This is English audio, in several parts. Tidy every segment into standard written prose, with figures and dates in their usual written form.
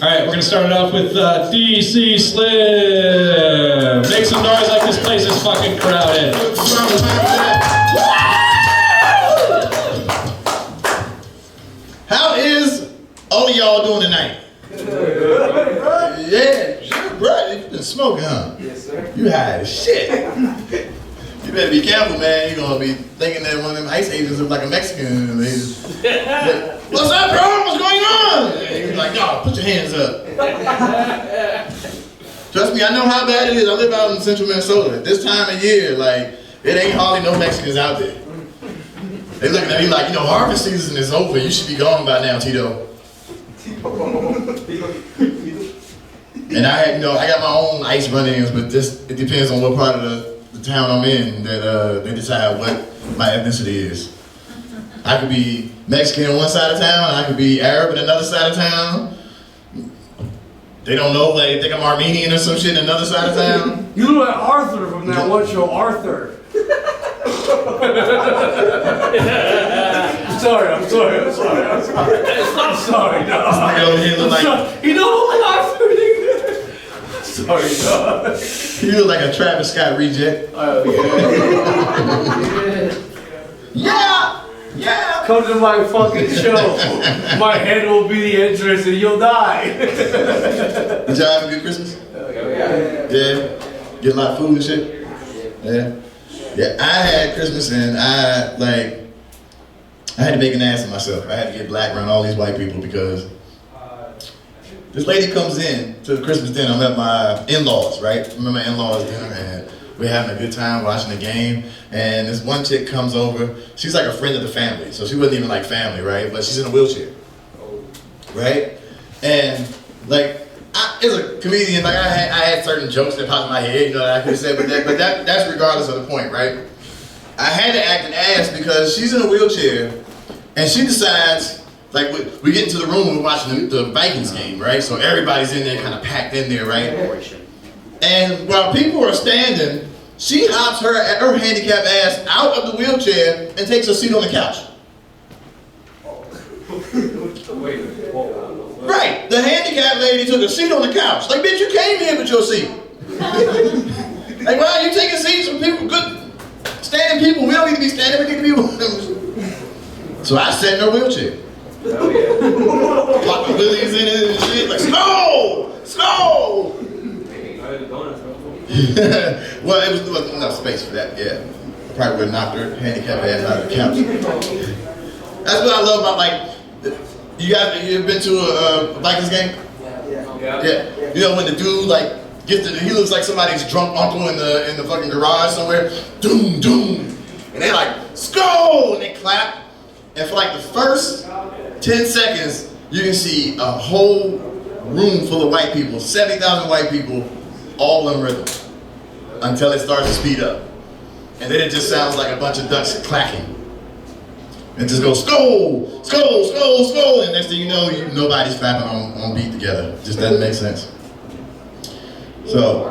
All right, we're gonna start it off with DC Slim. Make some noise like this place is fucking crowded. How is all of y'all doing tonight? Yeah, sure, bro. You've been smoking, huh? Yes, sir. You high as shit. You better be careful, man. You're gonna be thinking that one of them ICE agents look like a Mexican. And they just, what's up, bro? What's going on? And you're like, no, put your hands up. Trust me, I know how bad it is. I live out in central Minnesota. At this time of year, like, it ain't hardly no Mexicans out there. They looking at me like, you know, harvest season is over. You should be gone by now, Tito. And I had, I got my own ICE run-ins, but it depends on what part of the town I'm in that they decide what my ethnicity is. I could be Mexican on one side of town, and I could be Arab on another side of town. They don't know, like, they think I'm Armenian or some shit on another side of town. You look like Arthur from that one show, Arthur. I'm sorry. No. You don't look like Arthur, nigga. Sorry, no. You look like a Travis Scott reject. Oh, yeah. Yeah. Come to my fucking show. My head will be the entrance and you'll die. Did y'all have a good Christmas? Yeah. Get a lot of food and shit? Yeah. Yeah, I had Christmas and I had to make an ass of myself. I had to get black around all these white people because this lady comes in to the Christmas dinner. I'm at my in-laws, right? I'm at my in-laws dinner and we're having a good time watching the game. And this one chick comes over. She's like a friend of the family. So she wasn't even like family, right? But she's in a wheelchair, right? And like, as a comedian, like I had certain jokes that popped in my head, that I could have said, but that's regardless of the point, right? I had to act an ass because she's in a wheelchair, and she decides, like, we get into the room and we're watching the Vikings game, right? So everybody's in there, kind of packed in there, right? And while people are standing, she hops her handicapped ass out of the wheelchair and takes a seat on the couch. Right, the handicapped lady took a seat on the couch. Like, bitch, you came here with your seat. Like, why are you taking seats from people, good standing people? We don't need to be standing, we need to be. So I sat in her wheelchair. Pop the willies in it and shit, like, Skull! Well, there wasn't enough space for that, yeah. I probably would have knocked her handicapped ass out of the couch. That's what I love about, like, you ever been to a Vikings game? Yeah. You know when the dude like he looks like somebody's drunk uncle in the fucking garage somewhere. Doom, doom, and they like Skull, and they clap. And for like the first 10 seconds, you can see a whole room full of white people, 70,000 white people, all in rhythm, until it starts to speed up, and then it just sounds like a bunch of ducks clacking. And just goes Skull, and next thing you know, nobody's clapping on beat together. Just doesn't make sense. So,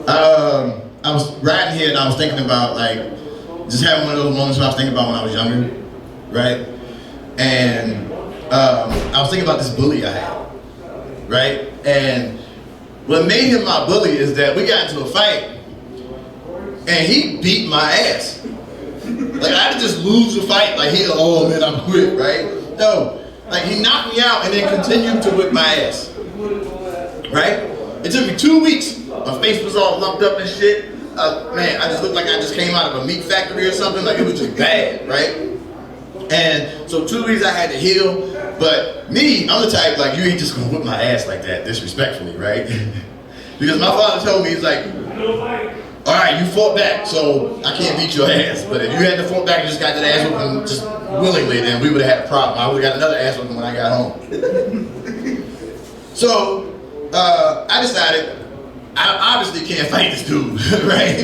I was riding here and I was thinking about just having one of those moments where I was thinking about when I was younger, right? And I was thinking about this bully I had, right? And what made him my bully is that we got into a fight and he beat my ass. Like, I didn't just lose the fight, like, oh man, I'm quit, right? No, like, he knocked me out and then continued to whip my ass, right? It took me 2 weeks. My face was all lumped up and shit. Man, I just looked like I just came out of a meat factory or something. Like, it was just bad, right? And so 2 weeks I had to heal. But me, I'm the type, like, you ain't just gonna whip my ass like that, disrespectfully, right? Because my father told me, he's like, all right, you fought back, so I can't beat your ass. But if you had to fought back and just got that ass whooping just willingly, then we would have had a problem. I would have got another ass whooping when I got home. So I decided I obviously can't fight this dude, right?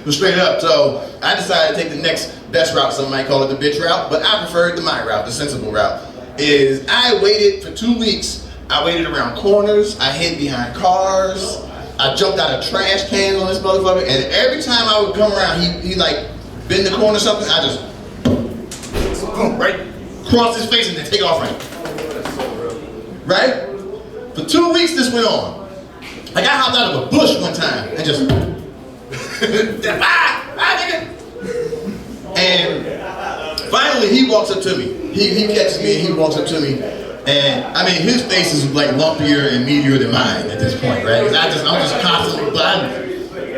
But straight up. So I decided to take the next best route. Some might call it the bitch route, but I preferred my route, the sensible route. Is I waited for 2 weeks. I waited around corners. I hid behind cars. I jumped out of trash cans on this motherfucker, and every time I would come around, he like bend the corner or something, I just boom, right, cross his face and then take off right. Right? For 2 weeks this went on. Like I hopped out of a bush one time and just, bye, nigga. And finally he walks up to me. He catches me and he walks up to me. And I mean, his face is like lumpier and meatier than mine at this point, right? Because I'm just constantly,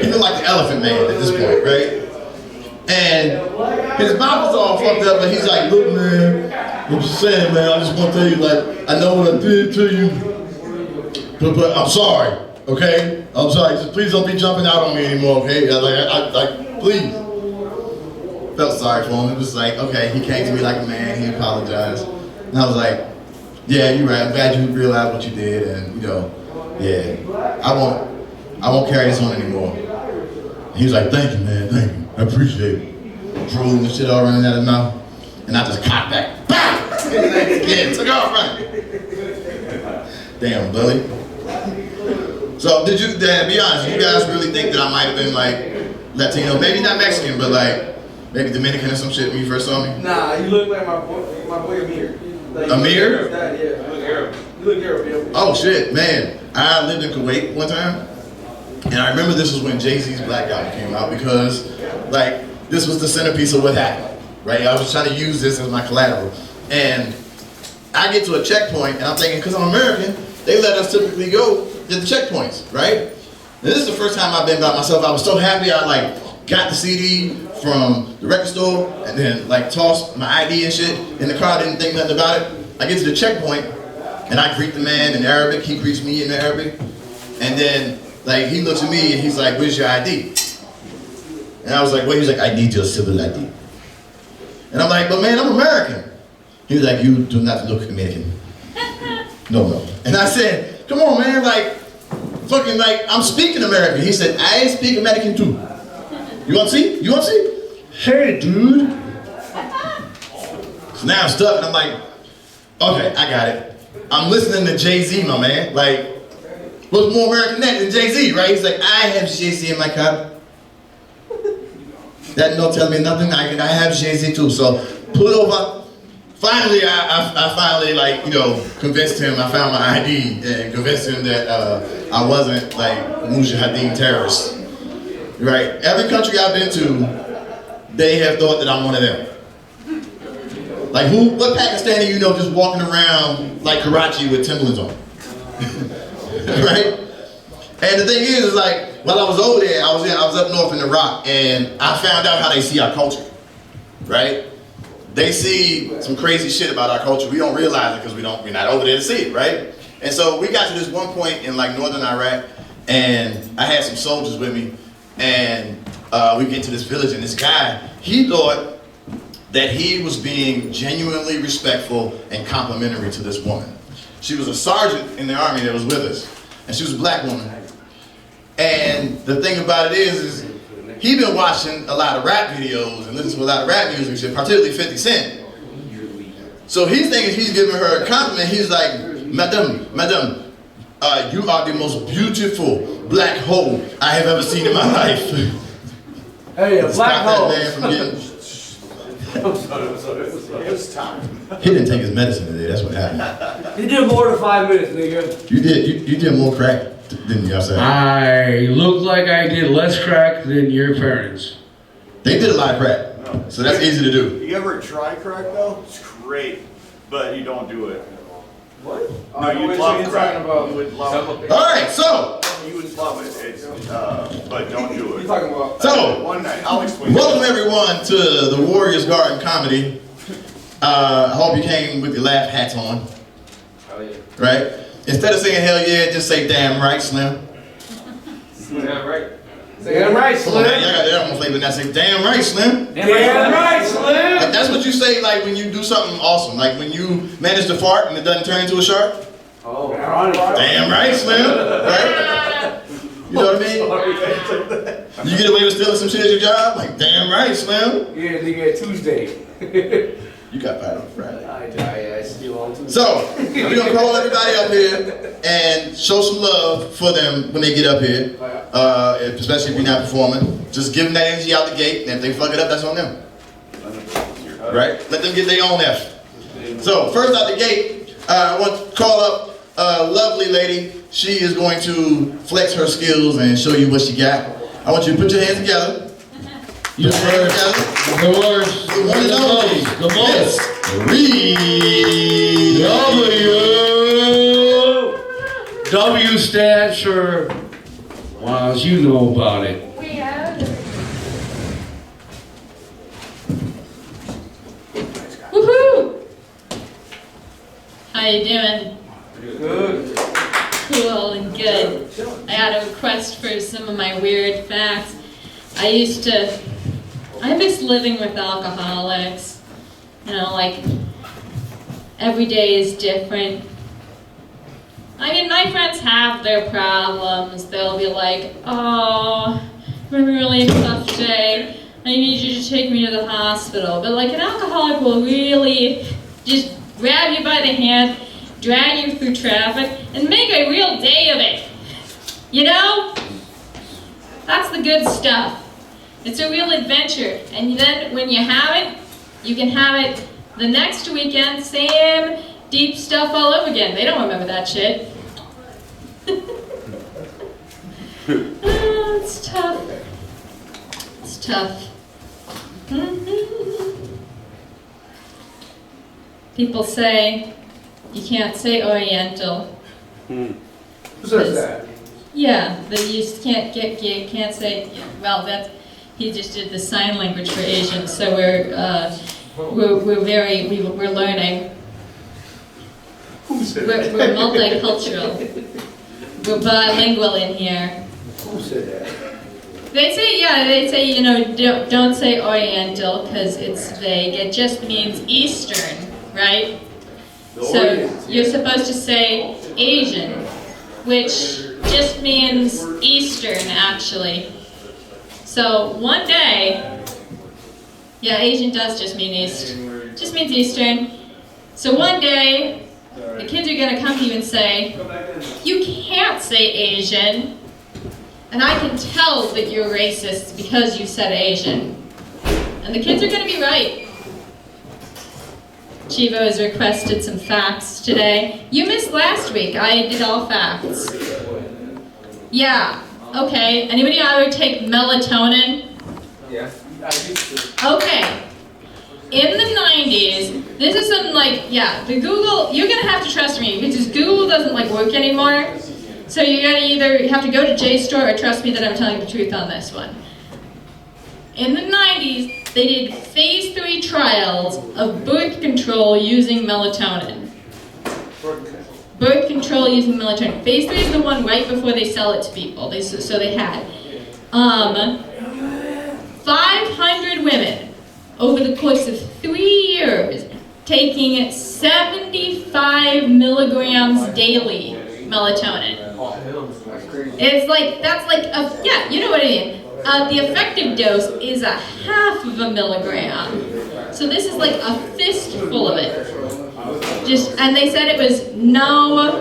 he look like the elephant man at this point, right? And his mouth was all fucked up, but he's like, look, man, I'm just saying, man, I just want to tell you, like, I know what I did to you, but I'm sorry, okay? I'm sorry. Just please don't be jumping out on me anymore, okay? Like, please. Felt sorry for him. It was like, okay, he came to me like a man. He apologized, and I was like, yeah, you're right. I'm glad you realized what you did, and you know, yeah, I won't carry this on anymore. And he was like, thank you, man, thank you. I appreciate it. Drool and shit all running out of his mouth. And I just cocked back. BAM! Yeah, took off running. Damn, Billy. So be honest, you guys really think that I might have been like Latino, maybe not Mexican, but like maybe Dominican or some shit when you first saw me? Nah, you look like my boy Amir. Like, Amir? Yeah, you look Arab. You look Arab, yeah. Oh shit, man. I lived in Kuwait one time. And I remember this was when Jay-Z's Black Album came out because, like, this was the centerpiece of what happened, right? I was trying to use this as my collateral. And I get to a checkpoint, and I'm thinking, because I'm American, they let us typically go to the checkpoints, right? And this is the first time I've been by myself. I was so happy I, like, got the CD from the record store, and then, like, tossed my ID and shit in the car, didn't think nothing about it. I get to the checkpoint, and I greet the man in Arabic, he greets me in Arabic, and then, like, he looks at me and he's like, where's your ID? And I was like, well, he was like, I need your civil ID. And I'm like, but man, I'm American. He was like, you do not look American. No. And I said, come on, man, like, fucking, like, I'm speaking American. He said, I speak American too. You want to see? You want to see? Hey, dude. So now I'm stuck and I'm like, okay, I got it. I'm listening to Jay-Z, my man. Like, what's more American than Jay-Z, right? He's like, I have Jay-Z in my car. That don't tell me nothing. I have Jay-Z too. So pull over. Finally, I finally, like, you know, convinced him. I found my ID and convinced him that I wasn't like Mujahideen terrorist. Right? Every country I've been to, they have thought that I'm one of them. Like what Pakistani you know just walking around like Karachi with Timberlands on? Right? And the thing is like, while I was over there, I was up north in Iraq, and I found out how they see our culture, right? They see some crazy shit about our culture. We don't realize it because we're not over there to see it, right? And so we got to this one point in like northern Iraq, and I had some soldiers with me, and we get to this village, and this guy, he thought that he was being genuinely respectful and complimentary to this woman. She was a sergeant in the army that was with us, and she was a black woman. And the thing about it is he'd been watching a lot of rap videos and listening to a lot of rap music, particularly 50 Cent. So he's thinking he's giving her a compliment. He's like, Madam, you are the most beautiful black hole I have ever seen in my life. Hey, a black hole. That man from getting... I'm sorry. It was time. He didn't take his medicine today, that's what happened. He did more than 5 minutes, nigga. You did more crack, didn't you? I look like I did less crack than your parents. They did a lot of crack, so that's easy to do. You ever try crack though? It's great, but you don't do it. What? No, you'd love crack. You would love it. All right, so. You would love it. It's, but don't do You it. talking about? So, One night, I'll explain. welcome everyone to the Warriors Garden Comedy. I hope you came with your laugh hats on. Oh yeah. Right? Instead of saying hell yeah, just say damn right, Slim. Damn right. Damn right, Come on, man, Slim. y'all got their own flavor now. Say damn right, Slim. Damn right, Slim. Like, that's what you say like when you do something awesome. Like when you manage to fart and it doesn't turn into a shark. Oh, Damn right, Slim. Right? You know what I mean? You get away with stealing some shit at your job? Like, damn right, Slim. Yeah, nigga, Tuesday. You got fired on Friday. I steal on Tuesday. So, we're going to call everybody up here and show some love for them when they get up here. Especially if you're not performing. Just give them that energy out the gate, and if they fuck it up, that's on them. Right? Let them get their own effort. So, first out the gate, I want to call up lovely lady. She is going to flex her skills and show you what she got. I want you to put your hands together. You Put your hands heard together. the words, The one and only. the most. W stands for, well, as you know about it. Woohoo! How you doing? Good. Cool and good. I had a request for some of my weird facts. I miss living with alcoholics. You know, like, every day is different. I mean, my friends have their problems. They'll be like, oh, I'm having a really tough day. I need you to take me to the hospital. But like an alcoholic will really just grab you by the hand, drag you through traffic, and make a real day of it. You know? That's the good stuff. It's a real adventure. And then when you have it, you can have it the next weekend, same deep stuff all over again. They don't remember that shit. Oh, it's tough. It's tough. People say you can't say Oriental. Who says that? Yeah, that you can't say. Yeah, well, he just did the sign language for Asians, so we're learning. Who said We're that? multicultural. We're bilingual in here. Who said that? They say, you know, don't say Oriental because it's vague. It just means Eastern, right? So you're supposed to say Asian, which just means Eastern, actually. So one day, yeah, Asian does just mean East. Just means Eastern. So one day, the kids are going to come to you and say, you can't say Asian, and I can tell that you're racist because you said Asian. And the kids are going to be right. Chivo has requested some facts today. You missed last week. I did all facts. Yeah, okay. Anybody ever take melatonin? Yeah. Okay. In the 90s, this is something like, yeah, the Google, you're gonna have to trust me because Google doesn't like work anymore. So you're gonna either have to go to JSTOR or trust me that I'm telling the truth on this one. In the 90s, they did phase 3 trials of birth control using melatonin. Birth control using melatonin. Phase 3 is the one right before they sell it to people. So they had 500 women over the course of 3 years taking 75 milligrams daily melatonin. It's like, that's like, yeah, you know what I mean. The effective dose is 1/2 milligram. So this is like a fistful of it. And they said it was no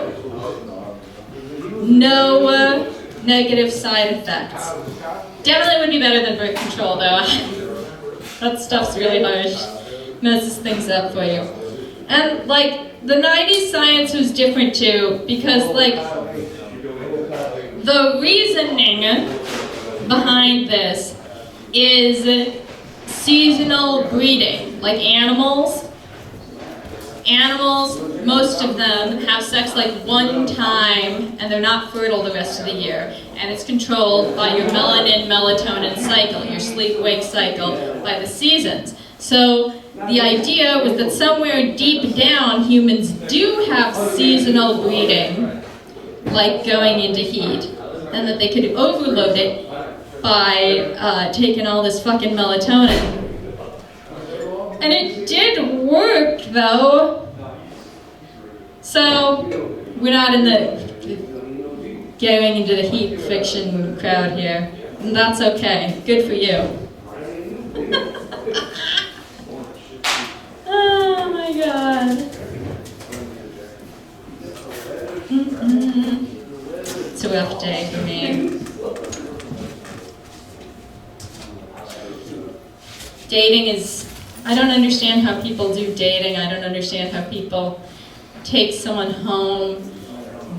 negative side effects. Definitely would be better than birth control though. That stuff's really harsh. Messes things up for you. And like, the 90s science was different too, because like, the reasoning behind this is seasonal breeding. Like animals, most of them have sex like one time and they're not fertile the rest of the year. And it's controlled by your melatonin cycle, your sleep-wake cycle, by the seasons. So the idea was that somewhere deep down, humans do have seasonal breeding, like going into heat, and that they could overload it by taking all this fucking melatonin. And it did work, though. So we're not in the going into the heat fiction crowd here. And that's okay. Good for you. Oh my god. It's a rough day for me. Dating is, I don't understand how people do dating. I don't understand how people take someone home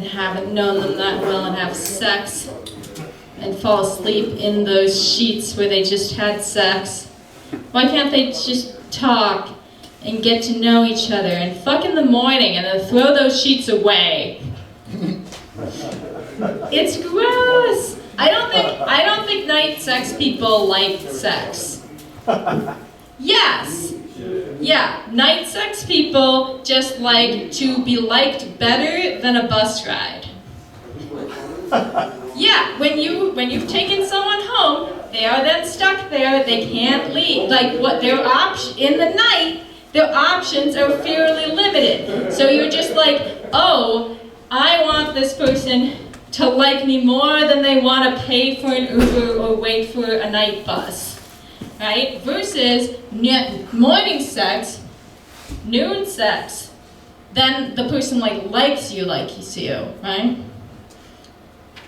haven't known them that well and have sex and fall asleep in those sheets where they just had sex? Why can't they just talk and get to know each other and fuck in the morning and then throw those sheets away? It's gross. I don't think night sex people like sex. Yes. Yeah, night sex people just like to be liked better than a bus ride. Yeah, when you've taken someone home, they are then stuck there, they can't leave. Like what their in the night, their options are fairly limited. So you're just like, oh, I want this person to like me more than they want to pay for an Uber or wait for a night bus, right? Versus morning sex, noon sex, then the person likes you, right?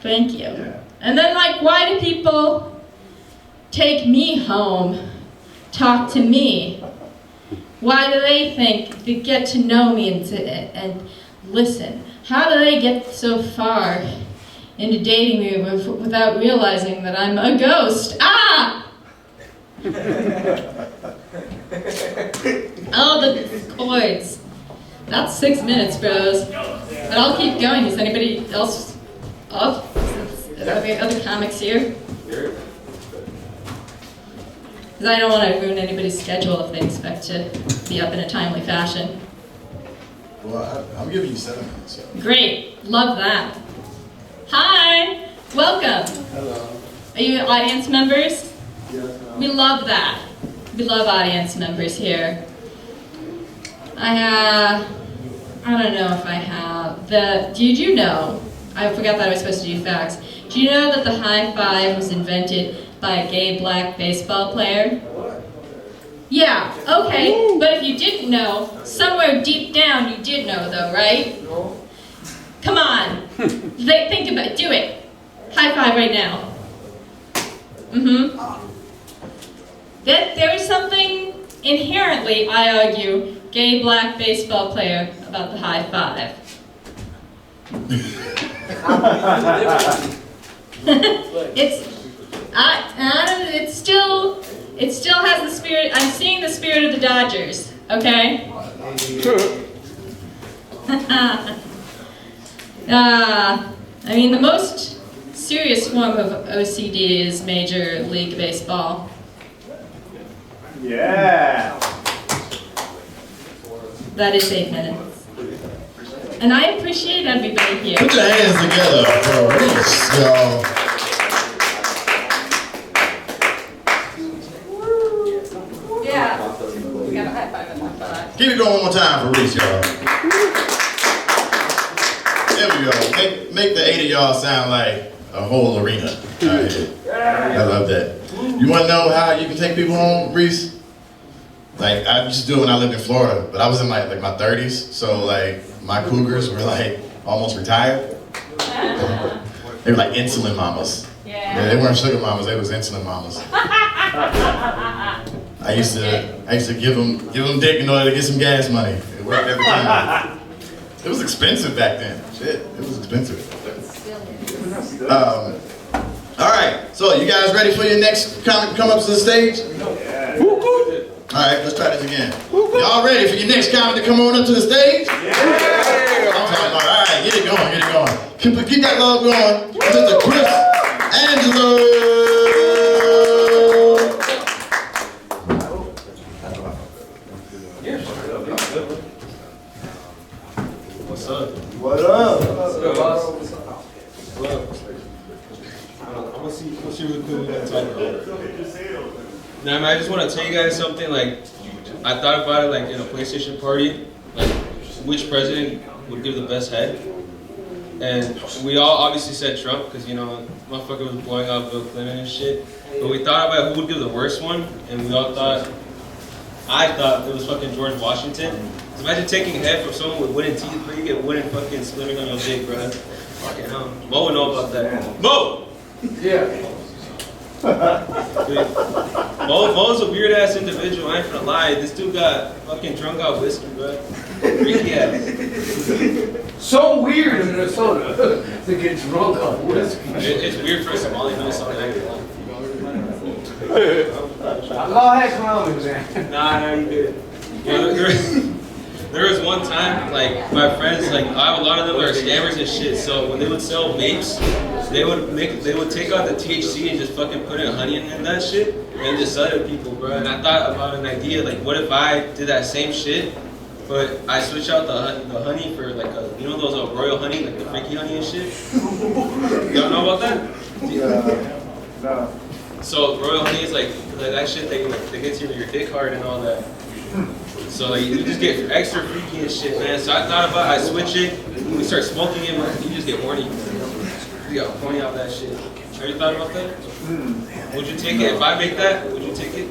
Thank you. Yeah. And then why do people take me home, talk to me? Why do they think they get to know me and listen? How do they get so far into dating me without realizing that I'm a ghost? Ah! Oh, the chords. That's 6 minutes, bros. But I'll keep going. Is anybody else up? Are there other comics here? Because I don't want to ruin anybody's schedule if they expect to be up in a timely fashion. Well, I'm giving you 7 minutes. So. Great. Love that. Hi. Welcome. Hello. Are you audience members? Yes, ma'am. We love that. We love audience members here. I don't know if I have did you know, I forgot that I was supposed to do facts. Do you know that the high five was invented by a gay black baseball player? Yeah, okay, but if you didn't know, somewhere deep down you did know though, right? Come on, think about it, do it. High five right now. There is something inherently, I argue, gay black baseball player about the high five. It still has the spirit. I'm seeing the spirit of the Dodgers. Okay. I mean, the most serious form of OCD is Major League Baseball. Yeah. That is 8 minutes. And I appreciate everybody here. Put your hands together for Reese, y'all. Yeah. We got a high five and high five. Keep it going one more time for Reese, y'all. There we go. Make the 8 of y'all sound like a whole arena. All right. I love that. You want to know how you can take people home, Reese? Like, I used to do it when I lived in Florida, but I was in like my 30s, so my cougars were almost retired. They were like insulin mamas. Yeah, they weren't sugar mamas, they was insulin mamas. I used to give them dick in order to get some gas money. It worked every time. It was expensive back then. Shit, it was expensive. All right, so you guys ready for your next comic to come up to the stage? Yeah. All right, let's try this again. Y'all ready for your next comic to come on up to the stage? Yeah. I'm talking about, all right, get it going. Keep that love going. Mr. Chris Angelo. What's up? What up? What's up, boss? What's up? I'm gonna see really quick what we gotta talk about. Now, I just want to tell you guys something. I thought about it in a PlayStation party, which president would give the best head, and we all obviously said Trump because motherfucker was blowing out Bill Clinton and shit. But we thought about who would give the worst one, and we all thought. I thought it was fucking George Washington. Imagine taking head from someone with wooden teeth, but you get wooden fucking splinters on your dick, bro. Fucking hell. Mo would know about that. Mo! Yeah. Dude, Mo's a weird ass individual, I ain't gonna lie. This dude got fucking drunk out whiskey, bro. Freaky ass. So weird in Minnesota to get drunk on whiskey. It's weird for Somali Minnesota. Go ahead, Columbus, man. Nah, you good. There was one time, like, my friends, like, I have a lot of them that are scammers and shit, so when they would sell vapes, they would take out the THC and just fucking put in honey in that shit, and just sell it to people, bro. And I thought about an idea, like, what if I did that same shit, but I switch out the honey for, like, you know those royal honey, like the freaky honey and shit? Y'all know about that? No. So royal honey is like that shit they get to your dick hard and all that. So like you just get extra freaky and shit, man. So I thought about I switch it, we start smoking it, man, you just get horny. You got horny out that shit. Have you thought about that? Would you take it if I make that? Would you take it?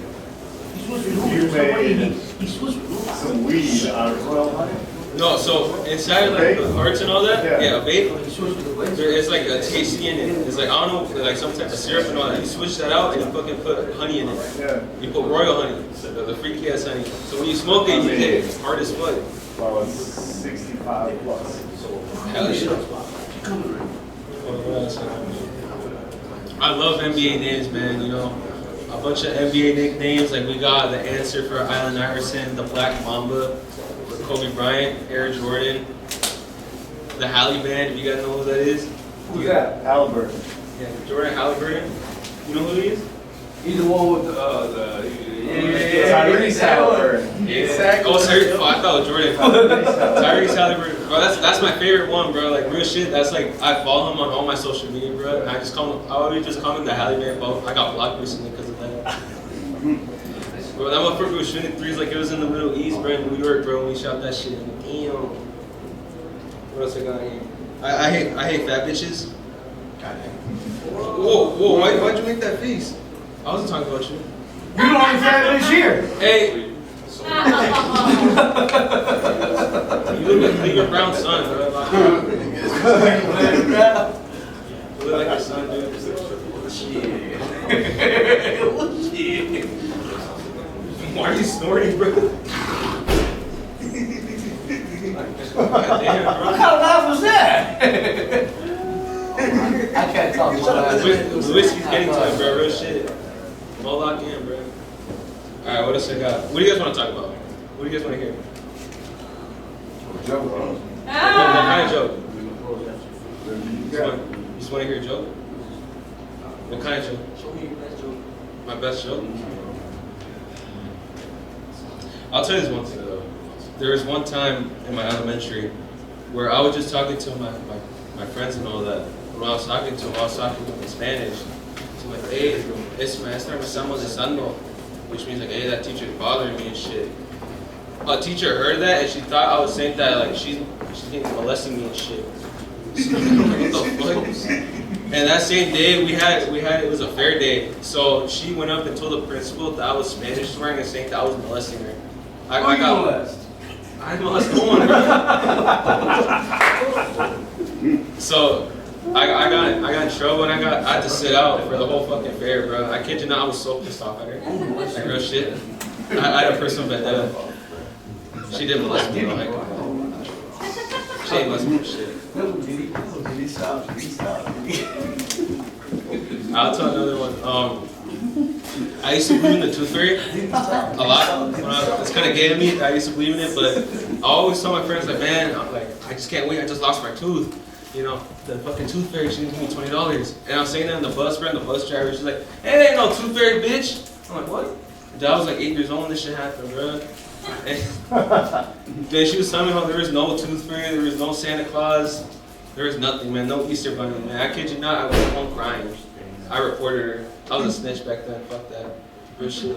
You made some weed out of royal honey? No, so inside like the hearts and all that, yeah, a vape. It's like a THC in it. It's like I don't know, like some type of syrup and all that. You switch that out and you fucking put honey in it. Yeah. You put royal honey, the freaky ass honey. So when you smoke it, you get hard as fuck. Well, it's 65 plus. Hell yeah. I love NBA names, man. You know, a bunch of NBA nicknames. Like we got the answer for Allen Iverson, the Black Mamba, Kobe Bryant, Air Jordan, the Halle Band. If you guys know who that is. Who's that? Halliburton. Yeah, Jordan Halliburton. You know who he is? He's the one with Tyrese Halliburton. Yeah. Oh, Tyrese. Oh, I thought it was Jordan. Tyrese Halliburton. Bro, that's my favorite one, bro. Like real shit. That's like I follow him on all my social media, bro. And I always just call him the Halle Band. I got blocked recently because of that. Bro, that motherfucker was shooting threes like it was in the Middle East, bro, in New York, bro, when we shot that shit. Damn. What else I got here? I hate fat bitches. Whoa, why'd you make that face? I wasn't talking about you. You don't like fat bitch here. Hey. You look like Cleveland Brown's son, bro. You look like your son, dude. Shit. Why are you snorting, bro? Damn, bro. What kind of laugh was that? I can't talk about that. The whiskey's getting to him, bro. Real shit. I'm all locked in, bro. Alright, what else I got? What do you guys want to talk about? What do you guys want to hear? Joke. What kind of joke? You just want to hear a joke? What kind of joke? Show me your best joke. My best joke? I'll tell you this one thing though. There was one time in my elementary where I was just talking to my friends and all that. When I was talking to them, I was talking to them in Spanish. So I'm like, hey, maestra me está molestando, which means like, hey, that teacher's bothering me and shit. A teacher heard that and she thought I was saying that like she's molesting me and shit. So, what the fuck? And that same day we had it was a fair day. So she went up and told the principal that I was Spanish swearing and saying that I was molesting her. I got molested. I molest no one, bro. So I got in trouble and I had to sit out for the whole fucking fair, bro. I kid you not, I was so pissed off at her. Like real shit. I had a personal vendetta. She did molest me, though. She ain't molest me for shit. I'll tell another one. I used to believe in the tooth fairy a lot. It's kind of gay to me. I used to believe in it, but I always tell my friends like, man, I just can't wait. I just lost my tooth. You know, the fucking tooth fairy, she didn't give me $20. And I'm saying that in the bus, bro, and the bus driver, she's like, hey, ain't no tooth fairy, bitch. I'm like, what? And I was like 8 years old when this shit happened, bro. And then she was telling me how there was no tooth fairy, there was no Santa Claus, there was nothing, man, no Easter bunny, man. I kid you not, I went home crying. I reported her. I was a snitch back then, fuck that. Real shit.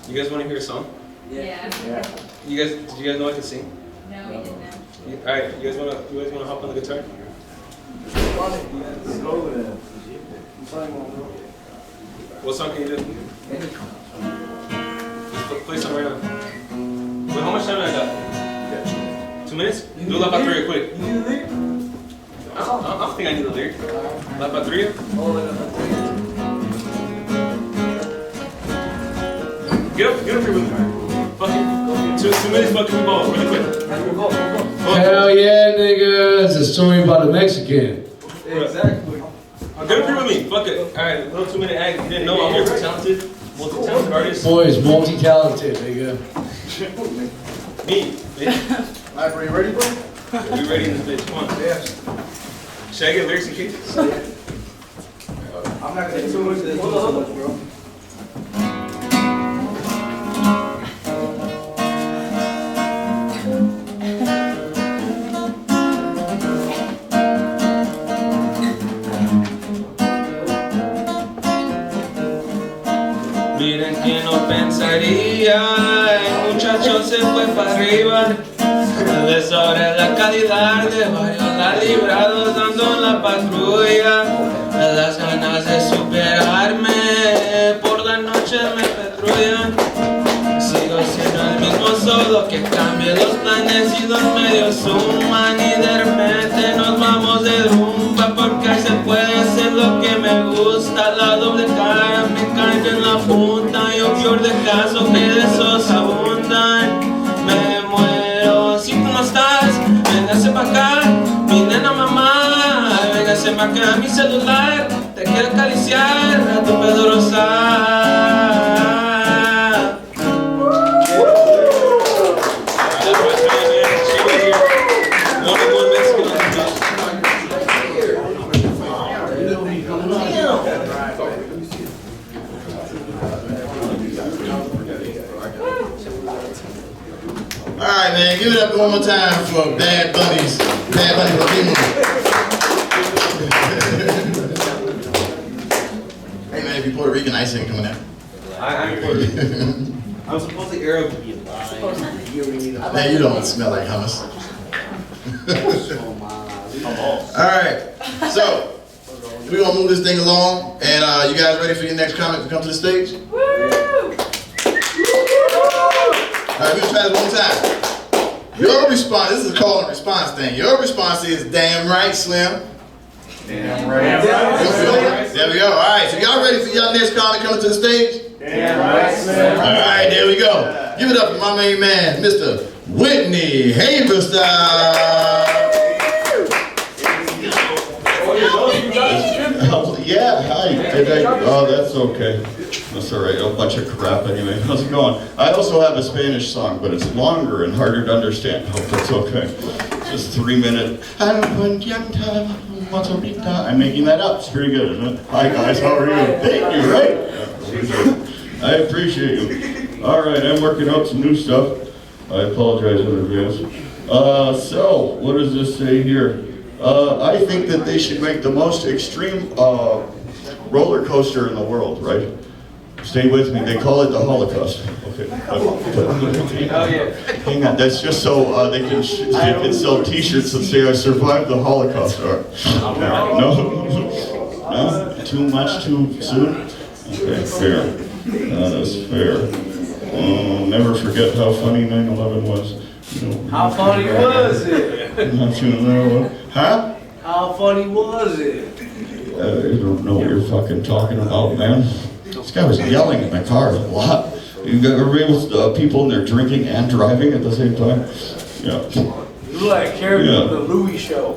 You guys want to hear a song? Yeah. Did you guys know I can sing? No, we didn't. Alright, you guys wanna hop on the guitar? What song can you do? Play some right now. Wait, how much time do I got? 2 minutes? Do La Patria quick. I don't think I need a lyric. La Patria? Get up here with me. Fuck it. 2 minutes, fucking ball, really quick. Hell yeah, nigga. It's a story about a Mexican. Exactly. Good agree with me. Fuck it. Alright, little 2-minute act. You didn't know I'm multi-talented. Multi-talented artist. Boy is multi-talented, nigga. Me, bitch. Alright, bro, you ready, bro? We ready in this bitch. Come on. Yeah. Should I get lyrics and cases? I'm not gonna get too much of this, bro. Miren que no pensaría, el muchacho se fue para arriba. De sobre la calidad de varios la librados dando la patrulla. Las ganas de superarme por la noche me patrullan. Sigo siendo el mismo solo que cambie los planes y los medios suman. Y de repente nos vamos de rumba porque se puede hacer lo que me gusta. La doble cara me cae en la punta y un peor de caso que de esos abundan. Me muero si tú no estás, véngase pa' acá, mi nena mamá, véngase pa' acá, mi celular, te quiero acariciar a tu pedo rosado. Alright, man, give it up one more time for Bad Bunny's Bad Bunny Latino. Hey man, if you're Puerto Rican, ice ain't coming out. I'm Puerto Rican. I'm supposedly Arab. Man, you don't smell like hummus. Alright, so we're gonna move this thing along, and you guys ready for your next comic to come to the stage? Alright, we're gonna try this one more time. Your response, this is a call and response thing. Your response is damn right, Slim. Damn right. There we go. Alright, so y'all ready for y'all next comic coming to the stage? Damn right, Slim. Alright, there we go. Give it up for my main man, Mr. Whitney Haverstein. Yeah, hi. Oh, that's okay. That's all right. A bunch of crap anyway. How's it going? I also have a Spanish song, but it's longer and harder to understand. Hope that's okay. Just 3 minutes. I'm making that up. It's pretty good, isn't it? Hi guys, how are you? Thank you, right? Yeah, I appreciate you. All right, I'm working out some new stuff. I apologize in advance. So, what does this say here? I think that they should make the most extreme roller coaster in the world, right? Stay with me. They call it the Holocaust. Okay. Hang on. That's just so they can sell T-shirts that say "I survived the Holocaust." All right. No, no, too much too soon. Okay, fair. That's fair. Never forget how funny 9/11 was. You know, How funny was it? Huh? How funny was it? I don't know what you're fucking talking about, man. This guy was yelling in my car a lot. You ever been with people and they're drinking and driving at the same time? Yeah. You look like a character of the Louis show.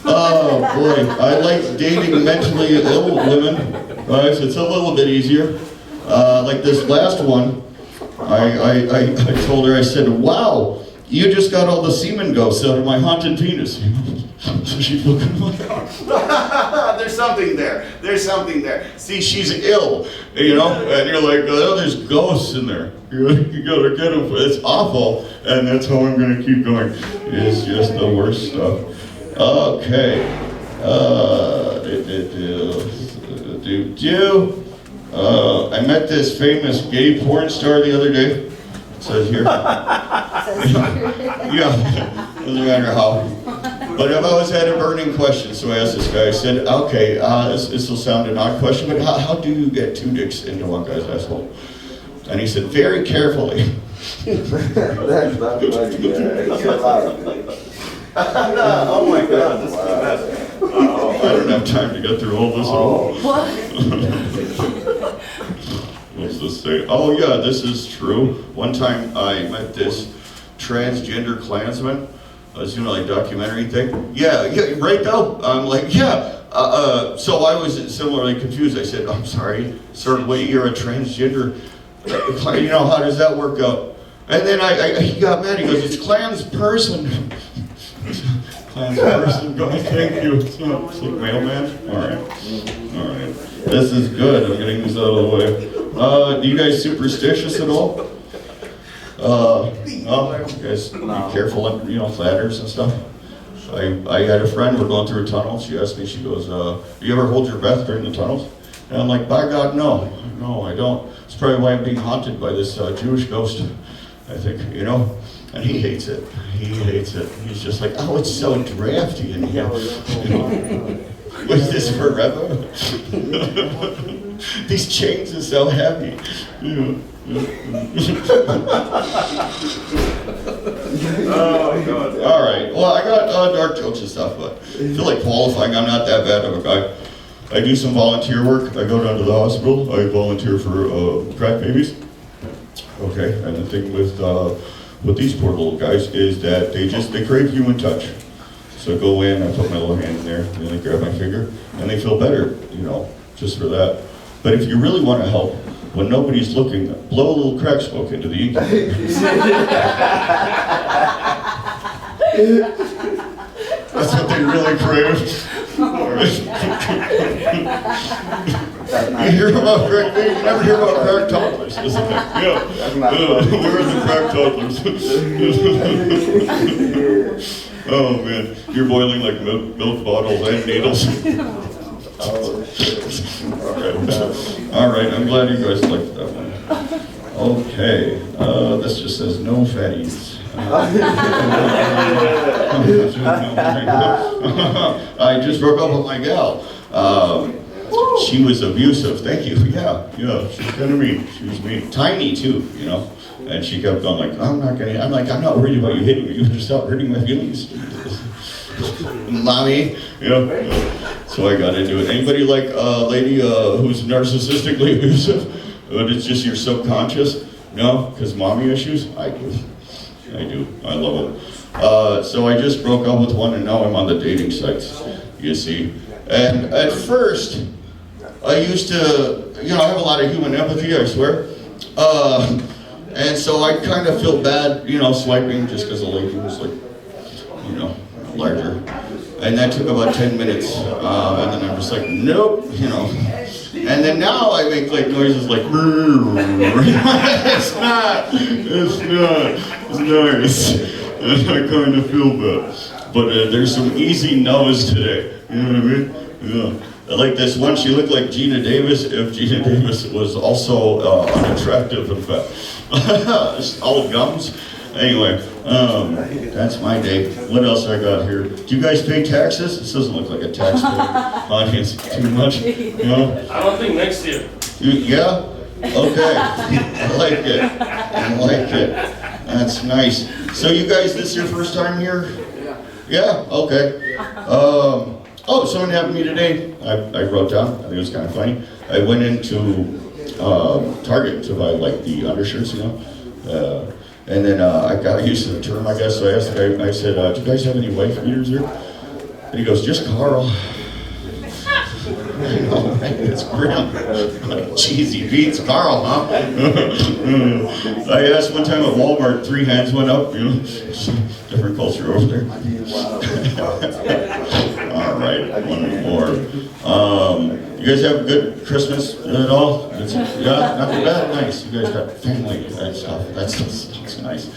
Oh boy, I like dating mentally ill women. Right, so it's a little bit easier. Like this last one, I told her, I said, "Wow, you just got all the semen ghosts out of my haunted penis." So she's looking like, there's something there. There's something there. See, she's ill, you know, and you're like, oh, there's ghosts in there. You gotta get them. It's awful, and that's how I'm gonna keep going. It's just the worst stuff. Okay. I met this famous gay porn star the other day. It says here. Yeah, doesn't matter how. But I've always had a burning question, so I asked this guy. I said, okay, this will sound an odd question, but how do you get 2 dicks into one guy's asshole? And he said, very carefully. That's not funny, oh my God, this is a mess. I don't have time to get through all this at all. What's this say? Oh yeah, this is true. One time I met this transgender Klansmen. I was doing like documentary thing. Yeah, right though. I'm like, yeah. So I was similarly confused. I said, I'm sorry, sir, wait, you're a transgender. You know, how does that work out? And then he got mad. He goes, it's Klans person. Klans person. Going, thank you. It's like mailman. All right. This is good. I'm getting this out of the way. Do you guys superstitious at all? No, you guys be careful, you know, ladders and stuff. I had a friend, we're going through a tunnel, she asked me, she goes, do you ever hold your breath during the tunnels? And I'm like, by God, no, I don't. It's probably why I'm being haunted by this Jewish ghost, I think, you know? And he hates it, He's just like, oh, it's so drafty in here. Was this forever? These chains are so heavy. Oh, God. All right. Well, I got dark jokes and stuff, but I feel like qualifying. I'm not that bad of a guy. I do some volunteer work. I go down to the hospital. I volunteer for crack babies. Okay. And the thing with these poor little guys is that they crave human touch. So I go in, I put my little hand in there, and they grab my finger, and they feel better, you know, just for that. But if you really want to help, when nobody's looking, blow a little crack smoke into the incubator. That's what they really crave. You hear about crack babies? You never hear about crack toddlers, isn't it? Yeah. Where are the crack toddlers? Oh man, you're boiling like milk bottles and needles. All right, I'm glad you guys liked that one. Okay, this just says no fatties. I just broke up with my gal. She was abusive. Thank you. Yeah, she's kind of mean. She was mean. Tiny too, you know. And she kept going like, I'm not worried about you hitting me. You just stop hurting my feelings. Mommy, you know. So I got into it. Anybody like a lady who's narcissistically abusive, but it's just your subconscious? No, because mommy issues? I do. I love them. So I just broke up with one, and now I'm on the dating sites. You see, and at first I used to, you know, I have a lot of human empathy. I swear. And so I kind of feel bad, you know, swiping just because the lady was like, you know, larger. And that took about 10 minutes. And then I'm just like, nope, you know. And then now I make like noises like, it's nice. And I kind of feel bad. But there's some easy no's today. You know what I mean? Yeah. Like this one, she looked like Gina Davis if Gina Davis was also unattractive and fat. All gums. Anyway, that's my day. What else I got here? Do you guys pay taxes? This doesn't look like a taxpayer audience too much. You know? I don't think next year. Yeah? Okay. I like it. That's nice. So you guys, this is your first time here? Yeah? Okay. Oh, something happened to me today. I wrote down, I think it was kind of funny. I went into Target to buy like the undershirts, you know. And then I got used to the term, I guess, so I asked the guy, I said, do you guys have any wife beaters here? And he goes, just Carl. Oh, man, it's grim. Like cheesy beats, Carl, huh? I asked one time at Walmart, 3 hands went up, you know. Different culture over there. All right, one more. You guys have a good Christmas at all? Yeah, not too bad. Nice. You guys got family and stuff. That's nice.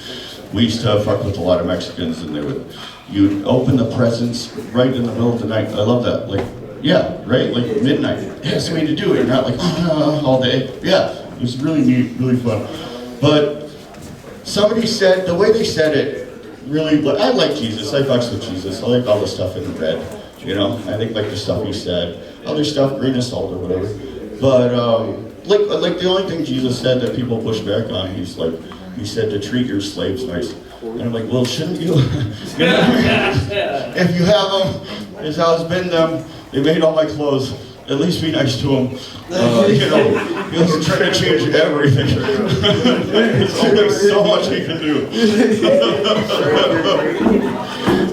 We used to fuck with a lot of Mexicans, and you'd open the presents right in the middle of the night. I love that. Like, yeah, right? Like midnight. It has a way to do it. You're not like all day. Yeah, it was really neat, really fun. But somebody said, the way they said it, really, I like Jesus. I fucks with Jesus. I like all the stuff in the red. You know, I think like the stuff he said, other stuff, grain of salt or whatever. But like the only thing Jesus said that people push back on, he said to treat your slaves nice. And I'm like, well, shouldn't you? If you have them, his house been them. They made all my clothes. at least be nice to him. You know, he doesn't try to change everything. There's only so much he can do.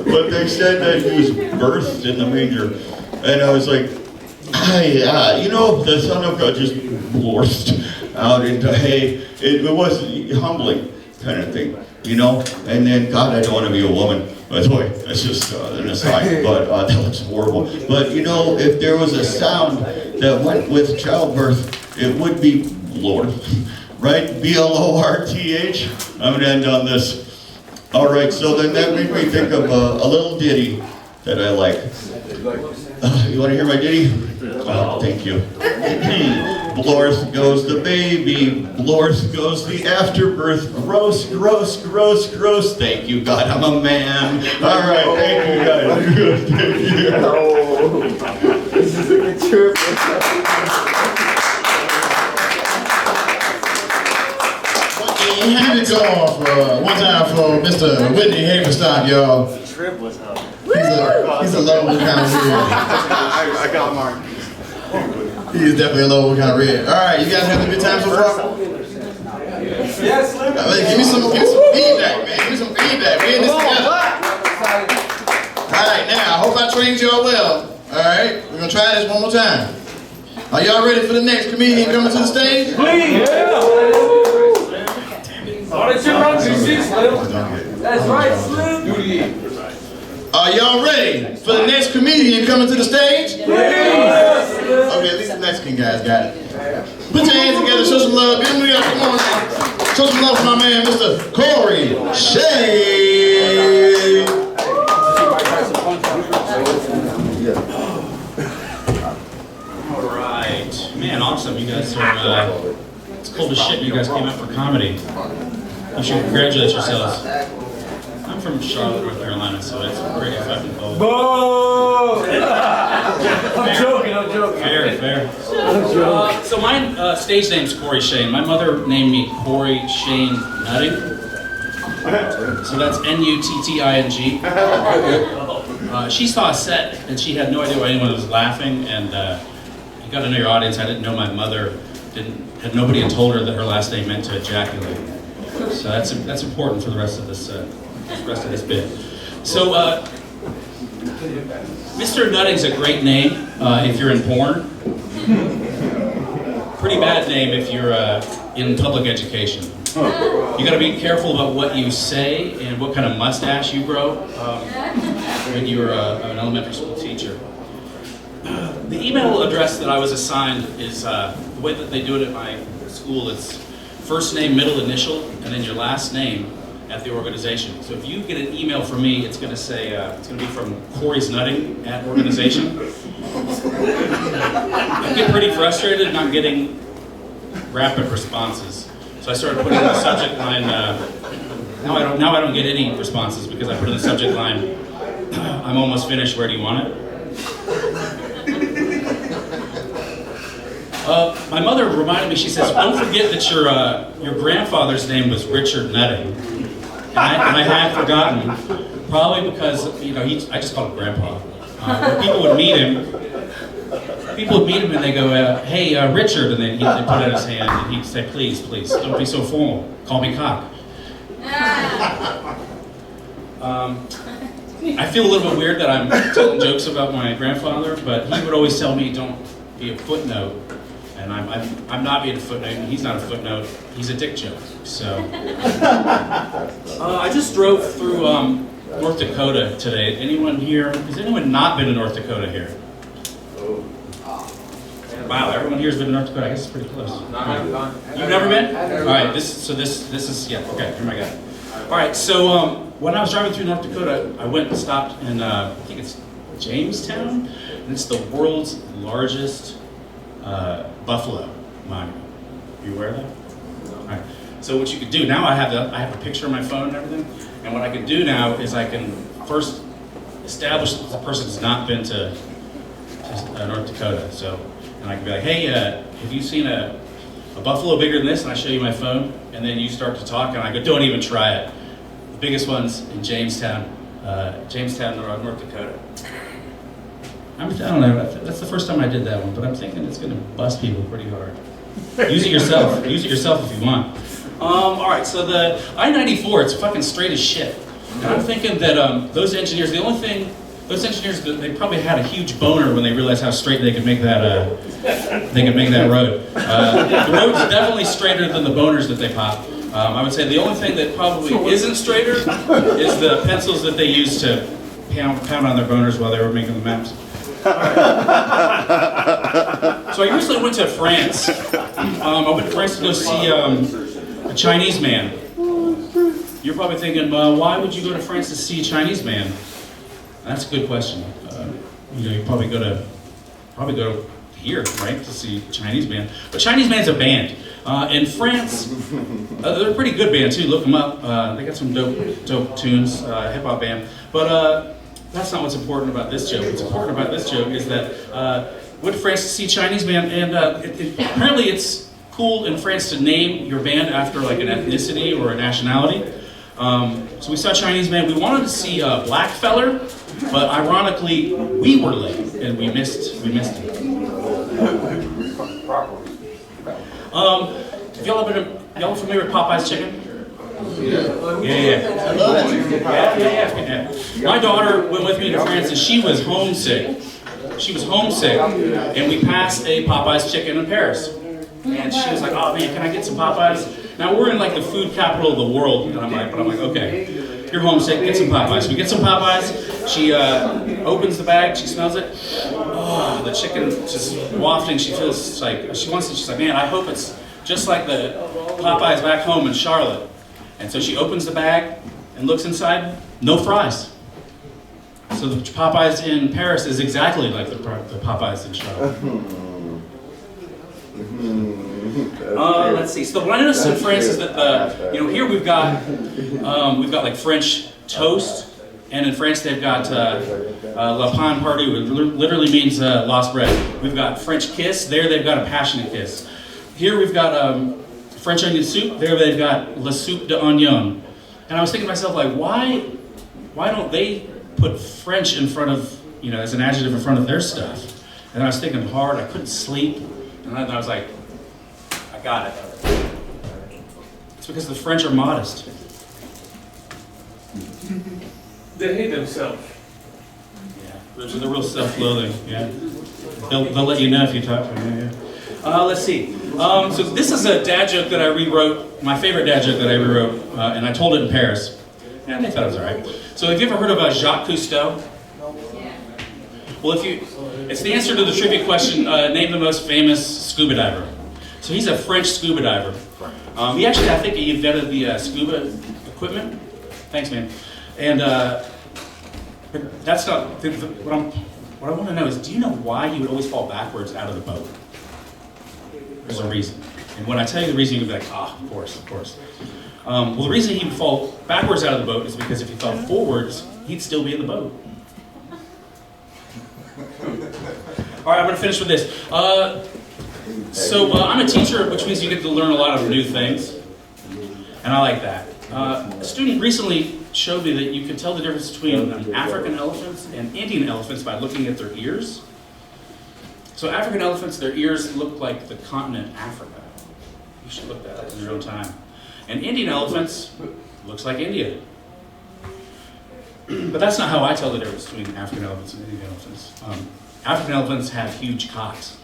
But they said that he was birthed in the manger. And I was like, you know, the Son of God just blorst out into hay. It was humbling kind of thing, you know? And then, God, I don't want to be a woman. By the way, that's just an aside, but that looks horrible. But, you know, if there was a sound that went with childbirth, it would be blorth, right? B-L-O-R-T-H. I'm going to end on this. All right, so then that made me think of a little ditty that I like. You want to hear my ditty? Oh, thank you. Blorth goes the baby, blorth goes the afterbirth. Gross, gross, gross, gross. Thank you, God, I'm a man. All right, thank you, guys. Good, thank you. This is a good trip. Hand it off one time for Mr. Whitney Haverstock, y'all. The trip was up. He's a lovable kind of red. I got marked. He's definitely a lovable kind of red. All right, you guys having a good time so far? Yes, Slim. Give me some feedback, man. Give me some feedback. We're in this together. All right, now, I hope I trained y'all well. All right, we're going to try this one more time. Are y'all ready for the next comedian coming to the stage? Please. Why don't you run to see, Slim? That's right, Slim. Are y'all ready for the next comedian coming to the stage? Yes. Okay, at least the Mexican guys got it. Put your hands together, show some love. Give me up, come on now. Show some love for my man, Mr. Corey Shea. All right, man, awesome. You guys are. It's cool as shit. You guys came out for comedy. You should congratulate yourselves. I'm from Charlotte, North Carolina, so it's pretty fucking cold. Boo! I'm joking. Fair. So my stage name's Corey Shane. My mother named me Corey Shane Nutting. So that's N-U-T-T-I-N-G. She saw a set, and she had no idea why anyone was laughing, and you got to know your audience. I didn't know my mother had nobody had told her that her last name meant to ejaculate. So that's important for the rest of this bit. So Mr. Nutting's a great name if you're in porn. Pretty bad name if you're in public education. You got to be careful about what you say and what kind of mustache you grow when you're an elementary school teacher. The email address that I was assigned is the way that they do it at my school. It's first name, middle initial, and then your last name at the organization. So if you get an email from me, it's going to say, it's going to be from Corey's Nutting at organization. I get pretty frustrated not getting rapid responses. So I started putting in the subject line, now I don't get any responses because I put in the subject line, I'm almost finished, where do you want it? My mother reminded me, she says, don't forget that your grandfather's name was Richard Nutting. And I had forgotten, probably because, you know, I just called him Grandpa. When people would meet him and they go, hey, Richard, and then they put out his hand and he'd say, please, don't be so formal. Call me Cock. I feel a little bit weird that I'm telling jokes about my grandfather, but he would always tell me, don't be a footnote. And I'm not being a footnote, and he's not a footnote. He's a dick joke. So I just drove through North Dakota today. Anyone here? Has anyone not been to North Dakota here? Wow, everyone here has been to North Dakota. I guess it's pretty close. You've never been? All right. This is yeah. Okay, here I go. All right. So when I was driving through North Dakota, I went and stopped in I think it's Jamestown, and it's the world's largest buffalo monument. Are you aware of that? All right. So what you could do now, I have a picture on my phone and everything, and what I can do now is I can first establish that the person has not been to North Dakota. So, and I can be like, hey, have you seen a buffalo bigger than this? And I show you my phone, and then you start to talk, and I go, don't even try it. The biggest one's in Jamestown, North Dakota. I don't know. That's the first time I did that one, but I'm thinking it's going to bust people pretty hard. Use it yourself. Use it yourself if you want. All right. So the I-94, it's fucking straight as shit. And I'm thinking that those engineers, they probably had a huge boner when they realized how straight they could make that. They could make that road. The road's definitely straighter than the boners that they pop. I would say the only thing that probably isn't straighter is the pencils that they used to pound on their boners while they were making the maps. So I recently went to France. I went to France to go see a Chinese man. You're probably thinking, why would you go to France to see a Chinese man? That's a good question. You probably go to here, right, to see a Chinese band. But Chinese band's a band. In France, they're a pretty good band too. Look them up. They got some dope tunes, hip hop band. But that's not what's important about this joke. What's important about this joke is that went to France to see a Chinese band, and apparently it's cool in France to name your band after like an ethnicity or a nationality. So we saw a Chinese band. We wanted to see Black Feller, but ironically we were late and we missed it. Y'all familiar with Popeye's chicken? Yeah. I love that. Yeah. My daughter went with me to France and she was homesick. And we passed a Popeye's chicken in Paris. And she was like, oh man, can I get some Popeyes? Now we're in like the food capital of the world. And I'm like, okay, you're homesick, get some Popeyes. We get some Popeyes. She opens the bag, she smells it. Oh, the chicken just wafting. She feels like, she wants it. She's like, man, I hope it's just like the Popeyes back home in Charlotte. And so she opens the bag and looks inside, no fries. So the Popeyes in Paris is exactly like the Popeyes in Charlotte. Let's see. So the blindness in France is that here we've got like French toast, and in France they've got la pain perdue. It literally means lost bread. We've got French kiss. There they've got a passionate kiss. Here we've got French onion soup. There they've got la soupe d'oignon. And I was thinking to myself, like, why don't they put French in front of, as an adjective in front of their stuff? And I was thinking hard. I couldn't sleep. And then I was like, I got it. It's because the French are modest. They hate themselves. Yeah, they're real self-loathing. Yeah, they'll let you know if you talk to them. Yeah. Let's see. So this is a dad joke that I rewrote. My favorite dad joke that I rewrote, and I told it in Paris. And they thought it was all right. So have you ever heard of Jacques Cousteau? Yeah. Well, it's the answer to the trivia question. Name the most famous scuba diver. So he's a French scuba diver. He actually, I think, he invented the scuba equipment. Thanks, man. And but that's not what I want to know is, do you know why he would always fall backwards out of the boat? There's a reason. And when I tell you the reason, you'll be like, of course. Well, the reason he would fall backwards out of the boat is because if he fell forwards, he'd still be in the boat. All right, I'm going to finish with this. So I'm a teacher, which means you get to learn a lot of new things, and I like that. A student recently showed me that you can tell the difference between African elephants and Indian elephants by looking at their ears. So African elephants, their ears look like the continent Africa. You should look that up in your own time. And Indian elephants looks like India. But that's not how I tell the difference between African elephants and Indian elephants. African elephants have huge cocks.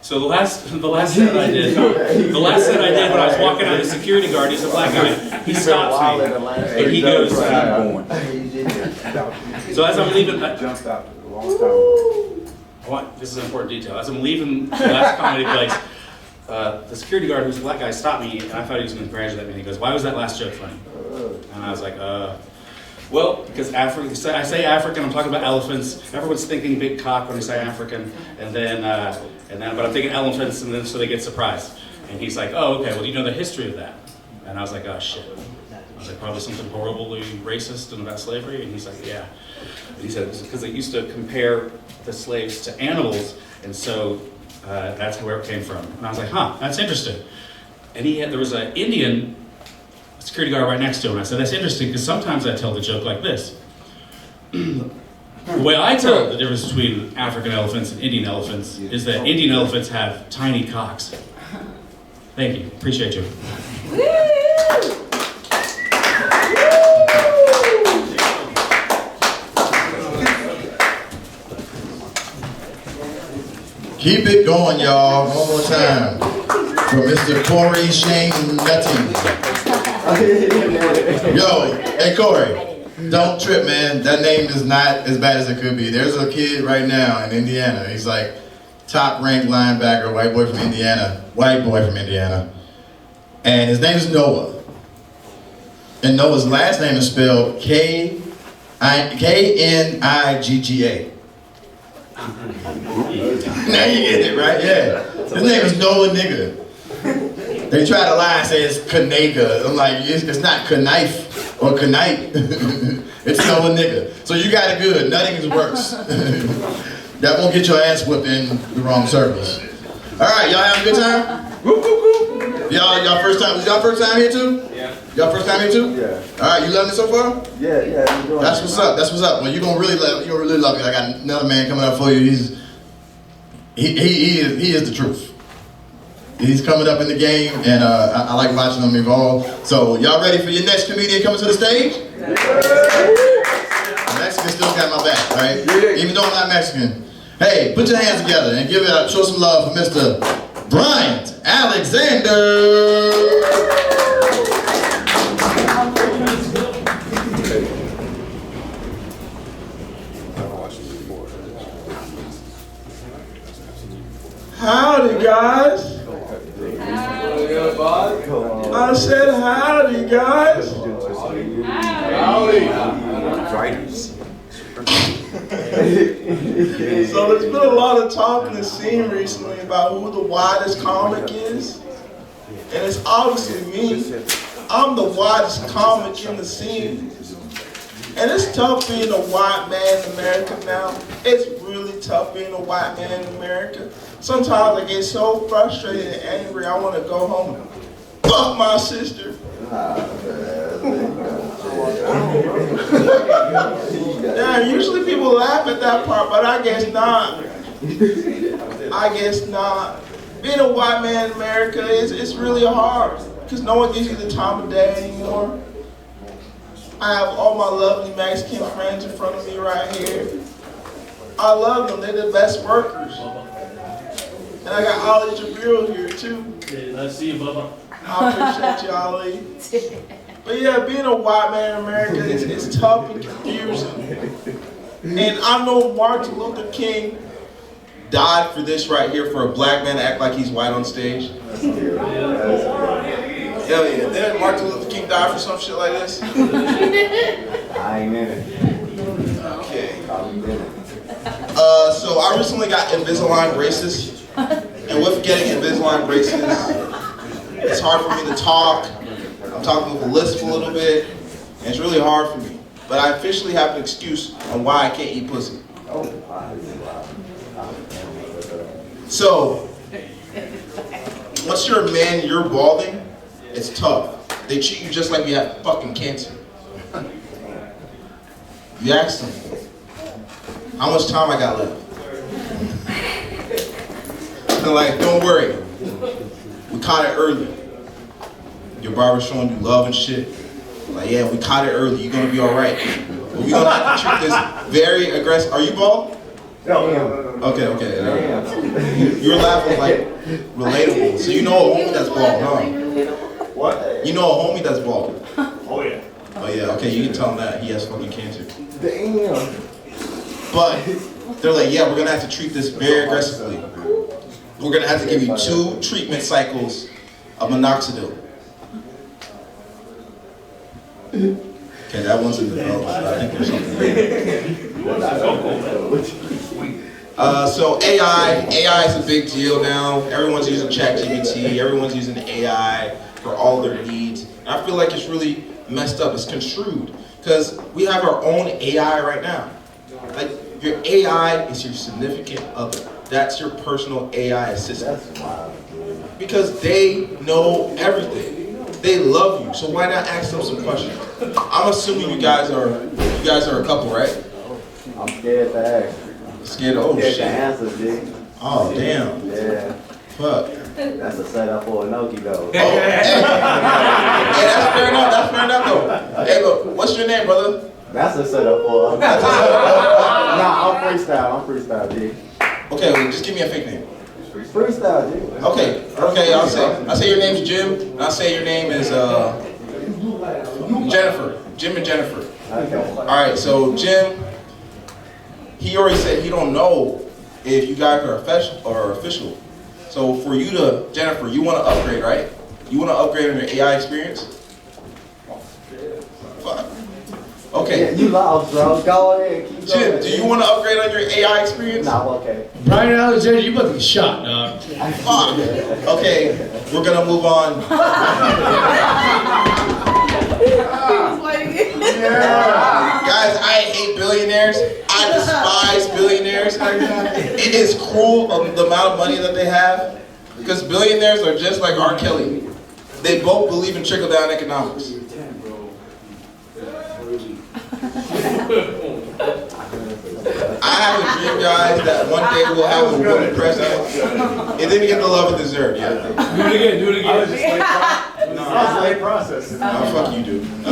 So the last set I did when I was walking out, the security guard, he's a black guy, he stops me, and he goes, so as I'm leaving, this is an important detail, as I'm leaving the last comedy place, the security guard, who's a black guy, stopped me, and I thought he was going to congratulate me, and he goes, why was that last joke funny? And I was like, well, because I say African, I'm talking about elephants. Everyone's thinking big cock when they say African, but I'm thinking elephants, and then so they get surprised. And he's like, oh, okay, well, do you know the history of that? And I was like, oh, shit. I was like, probably something horribly racist and about slavery? And he's like, yeah. And he said, it was because they used to compare the slaves to animals, and so that's where it came from. And I was like, huh, that's interesting. And there was an Indian security guard right next to him. I said, that's interesting, because sometimes I tell the joke like this. The way I tell the difference between African elephants and Indian elephants is that Indian elephants have tiny cocks. Thank you. Appreciate you. Keep it going, y'all. One more time. For Mr. Corey Shane Nutty. Yo, hey Corey, don't trip, man. That name is not as bad as it could be. There's a kid right now in Indiana. He's like top ranked linebacker, white boy from Indiana. And his name is Noah. And Noah's last name is spelled K-N-I-G-G-A. Now you get it, right? Yeah. His name is Noah Nigga. They try to lie and say it's Kanega. I'm like, it's not Knife or Knight. It's Noah Nigga. So you got it good. Nothing is worse. That won't get your ass whipped in the wrong circles. All right, y'all having a good time? Y'all first time? Is y'all first time here too? Yeah. Y'all first time here too? Yeah. All right, you loving it so far? Yeah. That's what's up. That's what's up. Well, you're gonna really love it. I got another man coming up for you. He is the truth. He's coming up in the game, and I like watching him evolve. So y'all ready for your next comedian coming to the stage? Yeah. Mexican still got my back, right? Yeah. Even though I'm not Mexican. Hey, put your hands together and give it up. Show some love for Mr. Bryant Alexander. Howdy, guys. I said howdy, guys. Howdy. So there's been a lot of talk in the scene recently about who the widest comic is. And it's obviously me. I'm the widest comic in the scene. And it's tough being a white man in America now. It's really tough being a white man in America. Sometimes I get so frustrated and angry, I want to go home and fuck my sister. Yeah, usually people laugh at that part, but I guess not. Being a white man in America it's really hard because no one gives you the time of day anymore. I have all my lovely Mexican friends in front of me right here. I love them, they're the best workers. And I got Ali Jabril here too. Yeah, nice to see you, Bubba. I appreciate you, Ali. But yeah, being a white man in America is tough and confusing. And I know Martin Luther King died for this right here, for a black man to act like he's white on stage. Hell yeah. Didn't Martin Luther King die for some shit like this? I ain't in it. Okay. So I recently got Invisalign braces. And with getting Invisalign braces, it's hard for me to talk. I'm talking with a lisp a little bit. And it's really hard for me. But I officially have an excuse on why I can't eat pussy. So, once you're a man and you're balding, it's tough. They treat you just like you have fucking cancer. You ask them, how much time I got left? They're like, don't worry. We caught it early. Your barber's showing you love and shit. Like, yeah, we caught it early. You're gonna be all right. But we're gonna have to treat this very aggressive. Are you bald? No. Okay. Your laugh was like relatable. So you know a homie that's bald, huh? What? You know a homie that's bald. Oh yeah. Oh yeah, okay, you can tell him that he has fucking cancer. Damn. But they're like, yeah, we're gonna have to treat this very aggressively. We're gonna have to give you 2 treatment cycles of minoxidil. Okay, that one's in development. I think there's something there. So AI is a big deal now. Everyone's using ChatGPT. Everyone's using AI for all their needs. And I feel like it's really messed up. It's construed because we have our own AI right now. Like your AI is your significant other. That's your personal AI assistant. Because they know everything. They love you, so why not ask them some questions? I'm assuming you guys are a couple, right? I'm scared to ask. Scared of, oh Scared to shit. answer, G. Oh damn. Yeah. Fuck. That's a setup for a Noki though. Oh, hey, that's fair enough. That's fair enough though. Hey, but what's your name, brother? That's a setup for. That's a setup. Nah, I'm freestyle, G. Okay, well, just give me a fake name. Freestyle, G. Okay, I'll say your name's Jim, and I'll say your name is Jennifer. Jim and Jennifer. Okay. Alright, so Jim, he already said he don't know if you guys are official. So for you to, Jennifer, you want to upgrade, right? You want to upgrade on your AI experience? Fuck. Okay. Yeah, you lost, bro. Go ahead. Keep Jim, going. do you want to upgrade on your AI experience? Nah, I'm okay. Brian Alexander, you about to get shot, dog. Fuck. Okay, we're gonna move on. Guys, I hate billionaires. I despise billionaires. It is cruel the amount of money that they have. Because billionaires are just like R. Kelly. They both believe in trickle-down economics. I have a dream, guys, that one day we'll have a woman president. It didn't get the love it deserved yet. Do it again. Late process. Oh, fuck you, dude. I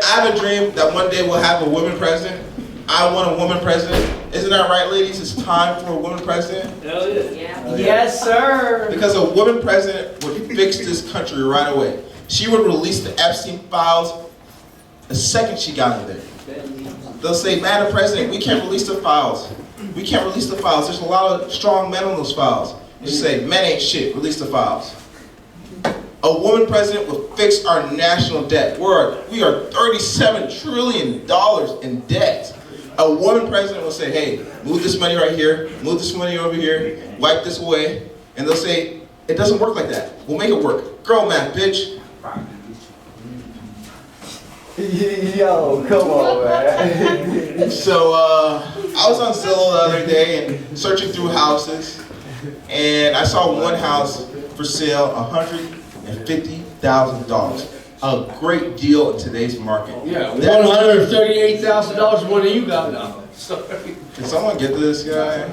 have a dream that one day we'll have a woman president. I want a woman president. Isn't that right, ladies? It's time for a woman president. Hell yeah. Yes, sir. Because a woman president would fix this country right away. She would release the Epstein files the second she got in there. They'll say, Madam President, we can't release the files. We can't release the files. There's a lot of strong men on those files. You say, men ain't shit, release the files. A woman president will fix our national debt. We are $37 trillion in debt. A woman president will say, hey, move this money right here, move this money over here, wipe this away. And they'll say, it doesn't work like that. We'll make it work. Girl math, bitch. Yo, come on, man. So I was on Zillow the other day and searching through houses. And I saw one house for sale, $150,000. A great deal in today's market. Yeah, $138,000 more than you got now. Sorry. Can someone get to this guy?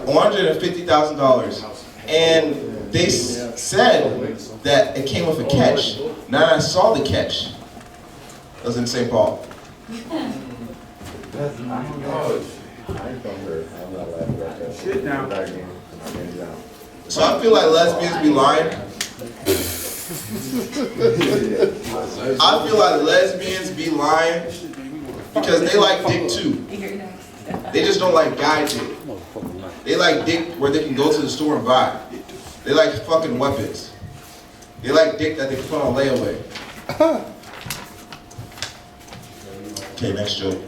$150,000. And they said that it came with a catch. Now I saw the catch. It was in St. Paul. Shit now. So I feel like lesbians be lying. I feel like lesbians be lying because they like dick too. They just don't like guy dick. They like dick where they can go to the store and buy. They like fucking weapons. They like dick that they can put on layaway. Okay, next joke.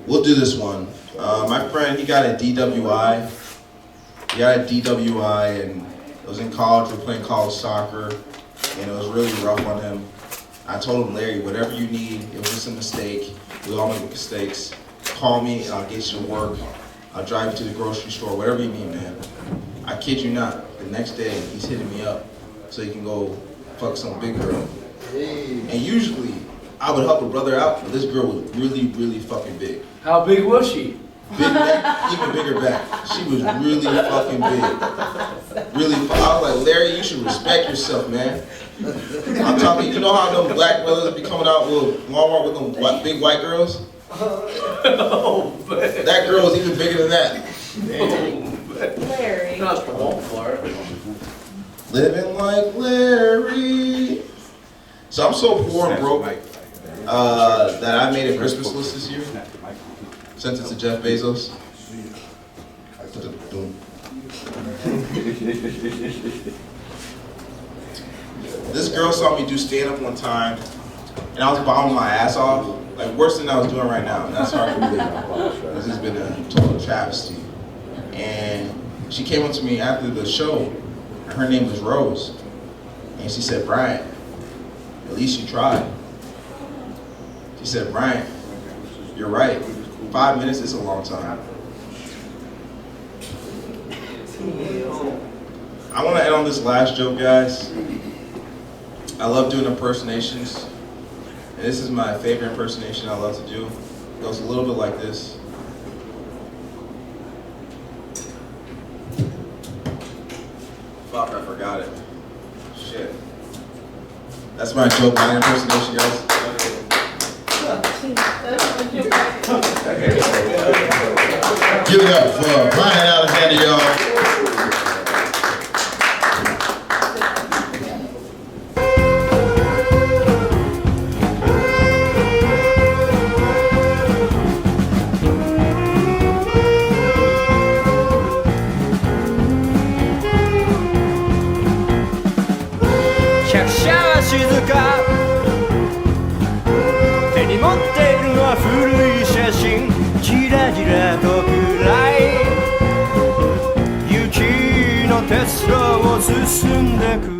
We'll do this one. My friend, he got a DWI. He got a DWI and it was in college. We were playing college soccer and it was really rough on him. I told him, Larry, whatever you need, it was just a mistake. We all make mistakes. Call me and I'll get you to work. I'll drive you to the grocery store, whatever you need, man. I kid you not, the next day he's hitting me up so he can go fuck some big girl. And usually I would help a brother out, but this girl was really, really fucking big. How big was she? Big neck, even bigger back. She was really fucking big. Really, I was like, Larry, you should respect yourself, man. I'm talking, you know how them black brothers be coming out with Walmart with them big white girls? Oh, man. That girl was even bigger than that. Larry. Not the Walmart. Living like Larry. So I'm so poor and broke that I made a Christmas list this year. Sent it to Jeff Bezos. This girl saw me do stand-up one time, and I was bombing my ass off, like worse than I was doing right now. And that's hard to believe. This has been a total travesty. And she came up to me after the show, and her name was Rose, and she said, Brian, at least you tried. She said, Brian, you're right. 5 minutes is a long time. I want to end on this last joke, guys. I love doing impersonations. And this is my favorite impersonation I love to do. It goes a little bit like this. Fuck, I forgot it. Shit. That's my Joe Biden impersonation, guys. Give it up for Brian Alexander, y'all.客車は静か手に持っているのは古い写真じらじらと暗い雪の鉄道を進んでく